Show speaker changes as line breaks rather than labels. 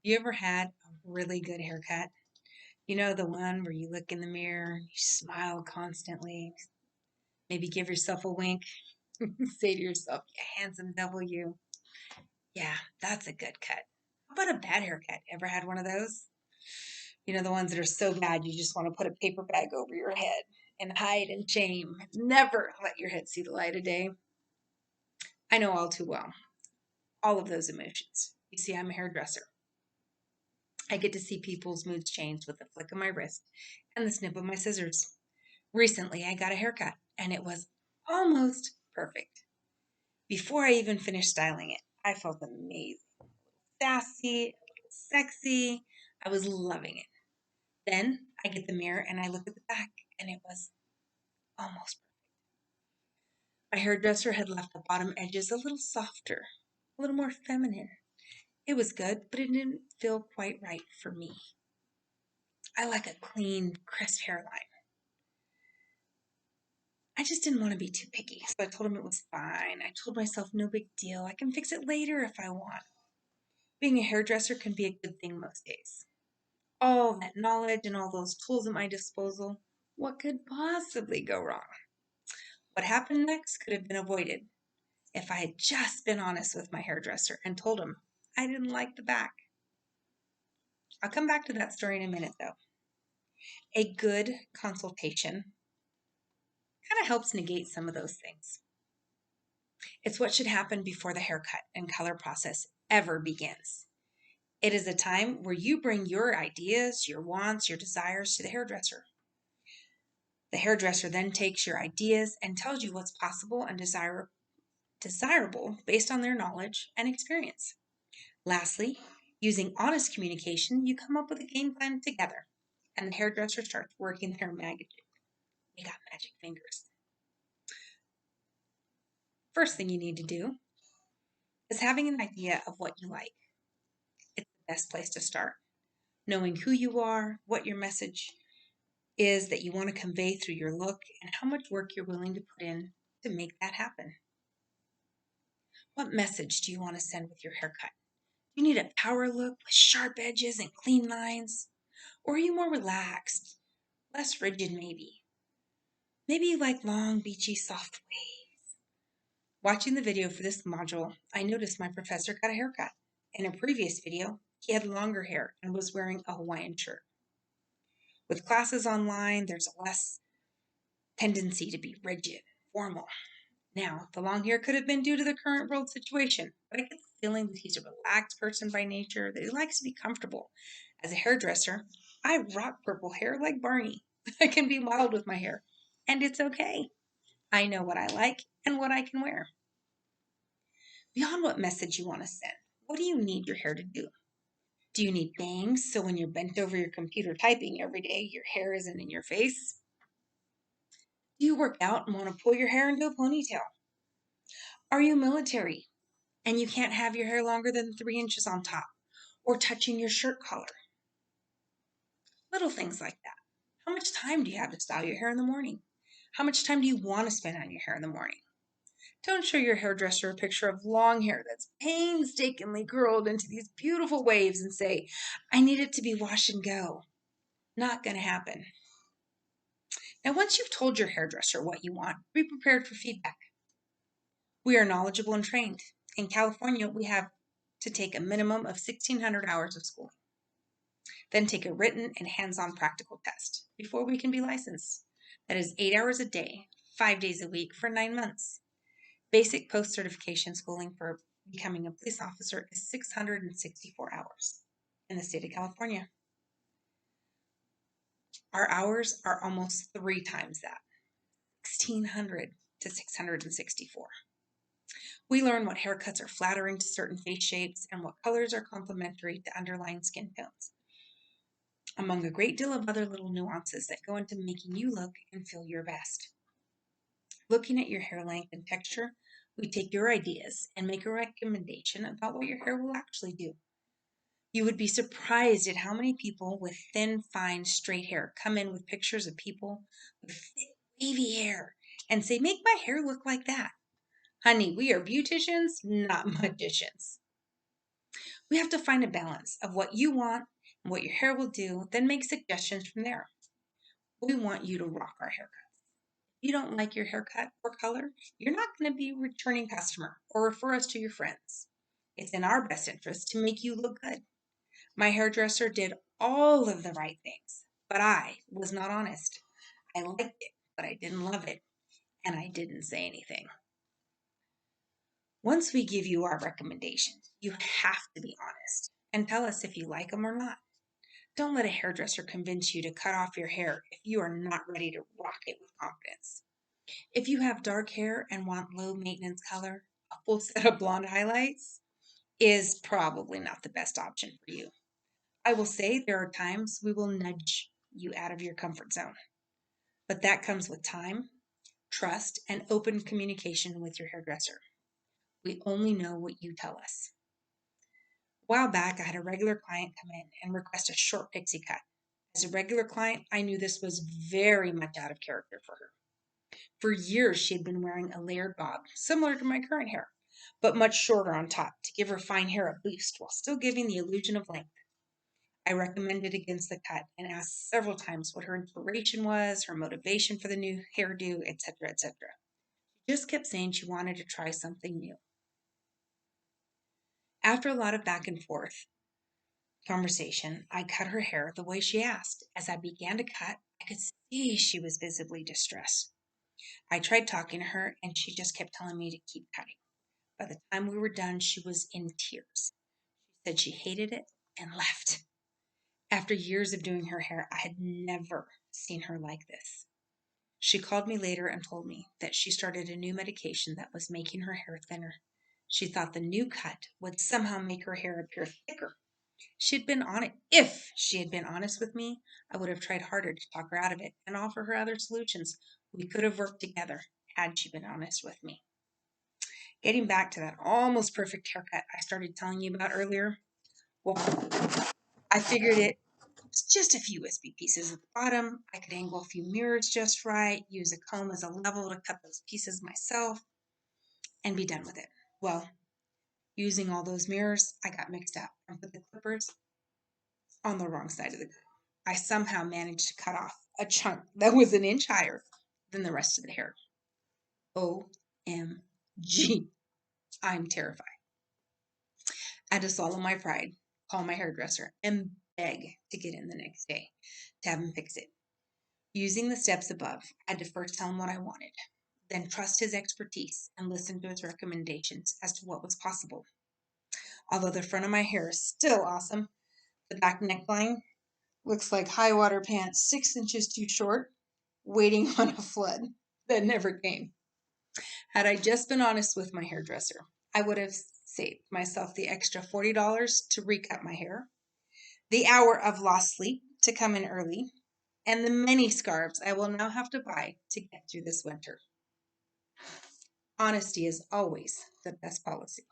You ever had a really good haircut? You know, the one where you look in the mirror, you smile constantly, maybe give yourself a wink, say to yourself, "You handsome W." Yeah, that's a good cut. How about a bad haircut? Ever had one of those? You know, the ones that are so bad you just want to put a paper bag over your head and hide in shame. Never let your head see the light of day. I know all too well all of those emotions. You see, I'm a hairdresser. I get to see people's moods change with the flick of my wrist and the snip of my scissors. Recently, I got a haircut and it was almost perfect. Before I even finished styling it, I felt amazing, sassy, sexy. I was loving it. Then I get the mirror and I look at the back and it was almost perfect. My hairdresser had left the bottom edges a little softer, a little more feminine. It was good, but it didn't feel quite right for me. I like a clean, crisp hairline. I just didn't want to be too picky, so I told him it was fine. I told myself no big deal. I can fix it later if I want. Being a hairdresser can be a good thing most days. All that knowledge and all those tools at my disposal, what could possibly go wrong? What happened next could have been avoided if I had just been honest with my hairdresser and told him I didn't like the back. I'll come back to that story in a minute though. A good consultation kind of helps negate some of those things. It's what should happen before the haircut and color process ever begins. It is a time where you bring your ideas, your wants, your desires to the hairdresser. The hairdresser then takes your ideas and tells you what's possible and desirable based on their knowledge and experience. Lastly, using honest communication, you come up with a game plan together, and the hairdresser starts working their magic. We got magic fingers. First thing you need to do is having an idea of what you like. It's the best place to start. Knowing who you are, what your message is that you want to convey through your look, and how much work you're willing to put in to make that happen. What message do you want to send with your haircut? Do you need a power look with sharp edges and clean lines? Or are you more relaxed, less rigid maybe? Maybe you like long, beachy, soft waves. Watching the video for this module, I noticed my professor got a haircut. In a previous video, he had longer hair and was wearing a Hawaiian shirt. With classes online, there's a less tendency to be rigid, formal. Now, the long hair could have been due to the current world situation, but I get the feeling that he's a relaxed person by nature, that he likes to be comfortable. As a hairdresser, I rock purple hair like Barney. I can be wild with my hair, and it's okay. I know what I like and what I can wear. Beyond what message you want to send, what do you need your hair to do? Do you need bangs so when you're bent over your computer typing every day, your hair isn't in your face? Do you work out and want to pull your hair into a ponytail? Are you military and you can't have your hair longer than 3 inches on top or touching your shirt collar? Little things like that. How much time do you have to style your hair in the morning? How much time do you want to spend on your hair in the morning? Don't show your hairdresser a picture of long hair that's painstakingly curled into these beautiful waves and say, I need it to be wash and go. Not going to happen. Now, once you've told your hairdresser what you want, be prepared for feedback. We are knowledgeable and trained. In California, we have to take a minimum of 1,600 hours of schooling, then take a written and hands-on practical test before we can be licensed. That is 8 hours a day, 5 days a week for 9 months. Basic post-certification schooling for becoming a police officer is 664 hours in the state of California. Our hours are almost 3 times that, 1,600 to 664. We learn what haircuts are flattering to certain face shapes and what colors are complementary to underlying skin tones, among a great deal of other little nuances that go into making you look and feel your best. Looking at your hair length and texture, we take your ideas and make a recommendation about what your hair will actually do. You would be surprised at how many people with thin, fine, straight hair come in with pictures of people with thick, wavy hair and say, make my hair look like that. Honey, we are beauticians, not magicians. We have to find a balance of what you want and what your hair will do, then make suggestions from there. We want you to rock our haircut. If you don't like your haircut or color, you're not going to be a returning customer or refer us to your friends. It's in our best interest to make you look good. My hairdresser did all of the right things, but I was not honest. I liked it, but I didn't love it, and I didn't say anything. Once we give you our recommendations, you have to be honest and tell us if you like them or not. Don't let a hairdresser convince you to cut off your hair if you are not ready to rock it with confidence. If you have dark hair and want low maintenance color, a full set of blonde highlights is probably not the best option for you. I will say there are times we will nudge you out of your comfort zone, but that comes with time, trust, and open communication with your hairdresser. We only know what you tell us. A while back, I had a regular client come in and request a short pixie cut. As a regular client, I knew this was very much out of character for her. For years, she had been wearing a layered bob, similar to my current hair, but much shorter on top to give her fine hair a boost while still giving the illusion of length. I recommended against the cut and asked several times what her inspiration was, her motivation for the new hairdo, etc., etc. She just kept saying she wanted to try something new. After a lot of back and forth conversation, I cut her hair the way she asked. As I began to cut, I could see she was visibly distressed. I tried talking to her, and she just kept telling me to keep cutting. By the time we were done, she was in tears. She said she hated it and left. After years of doing her hair, I had never seen her like this. She called me later and told me that she started a new medication that was making her hair thinner. She thought the new cut would somehow make her hair appear thicker. She had been on it. If she had been honest with me, I would have tried harder to talk her out of it and offer her other solutions. We could have worked together had she been honest with me. Getting back to that almost perfect haircut I started telling you about earlier, well, I figured it was just a few wispy pieces at the bottom. I could angle a few mirrors just right, use a comb as a level to cut those pieces myself, and be done with it. Well, using all those mirrors, I got mixed up and put the clippers on the wrong side of the comb. I somehow managed to cut off a chunk that was an inch higher than the rest of the hair. OMG. I'm terrified. I had to swallow my pride, call my hairdresser, and beg to get in the next day to have him fix it. Using the steps above, I had to first tell him what I wanted, then trust his expertise and listen to his recommendations as to what was possible. Although the front of my hair is still awesome, the back neckline looks like high water pants 6 inches too short, waiting on a flood that never came. Had I just been honest with my hairdresser, I would have saved myself the extra $40 to recut my hair, the hour of lost sleep to come in early, and the many scarves I will now have to buy to get through this winter. Honesty is always the best policy.